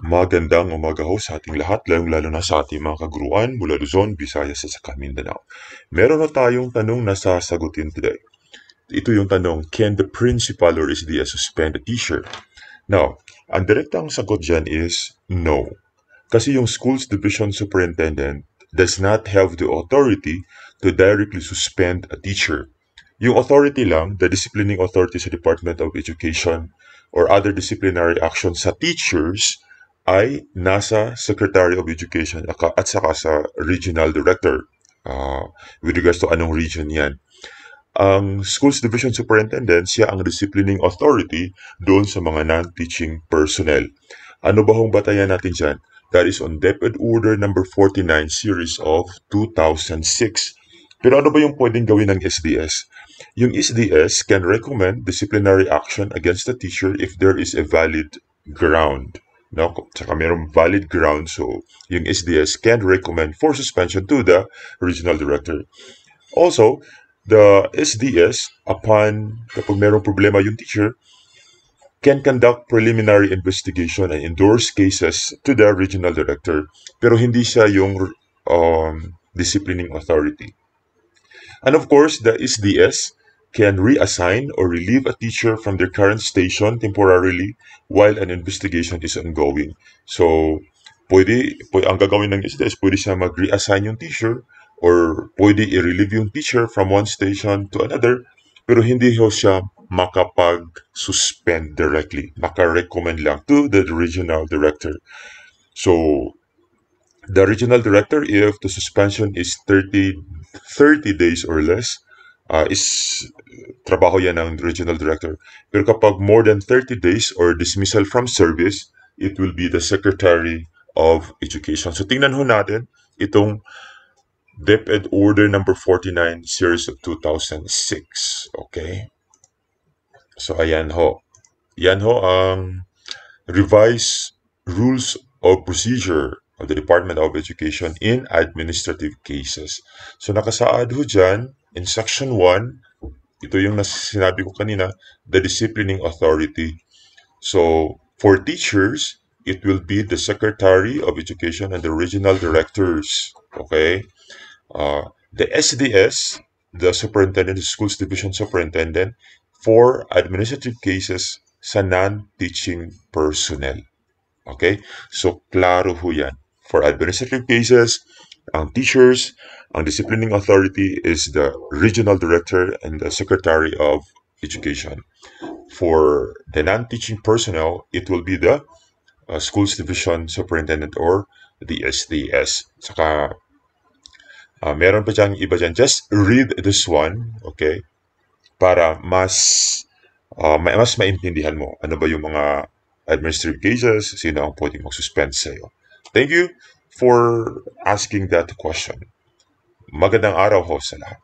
Magandang umaga ho sa ating lahat, lalong-lalo na sa ating mga kaguruan mula Luzon, Visayas at saka Mindanao. Meron na tayong tanong na sasagutin today. Ito yung tanong, can the principal or SDS suspend a teacher? Now, ang direktang sagot dyan is no. Kasi yung school's division superintendent does not have the authority to directly suspend a teacher. Yung authority lang, the disciplining authority sa Department of Education or other disciplinary actions sa teachers ay nasa Secretary of Education at saka sa Regional Director. With regards to anong region yan. Ang Schools Division Superintendent, siya ang disciplining authority doon sa mga non-teaching personnel. Ano ba hong batayan natin dyan? That is on DepEd Order number 49 series of 2006. Pero ano ba yung pwedeng gawin ng SDS? Yung SDS can recommend disciplinary action against the teacher if there is a valid ground. No? Tsaka mayroong valid ground, so yung SDS can recommend for suspension to the regional director. Also, the SDS, kapag mayroong problema yung teacher, can conduct preliminary investigation and endorse cases to the regional director, pero hindi siya yung disciplining authority. And of course, the SDS can reassign or relieve a teacher from their current station temporarily while an investigation is ongoing. So, ang gagawin ng SDS, pwede siya mag-reassign yung teacher or pwede i-relieve yung teacher from one station to another, pero hindi ho siya makapag-suspend directly. Maka-recommend lang to the regional director. So, the regional director, if the suspension is 30 days or less, is trabaho yan ng regional director. Pero kapag more than 30 days or dismissal from service, it will be the Secretary of Education. So tingnan ho natin itong DepEd Order number 49 series of 2006. Okay? So ayan ho. Yan ho ang revised rules of procedure of the Department of Education in administrative cases. So nakasaad ho dyan in Section 1, ito yung sinabi ko kanina, the disciplining authority. So for teachers, it will be the Secretary of Education and the regional directors. Okay? The SDS, the Superintendent, the Schools Division Superintendent, for administrative cases sa non-teaching personnel. Okay? So, klaro ho yan. For administrative cases, ang teachers, ang disciplining authority is the regional director and the secretary of education. For the non-teaching personnel, it will be the schools division superintendent or the SDS. Saka, meron pa dyan iba dyan. Just read this one, okay? Para mas maintindihan mo ano ba yung mga administrative cases, sino ang pwedeng mag-suspend sa'yo. Thank you for asking that question. Magandang araw ho sa lahat.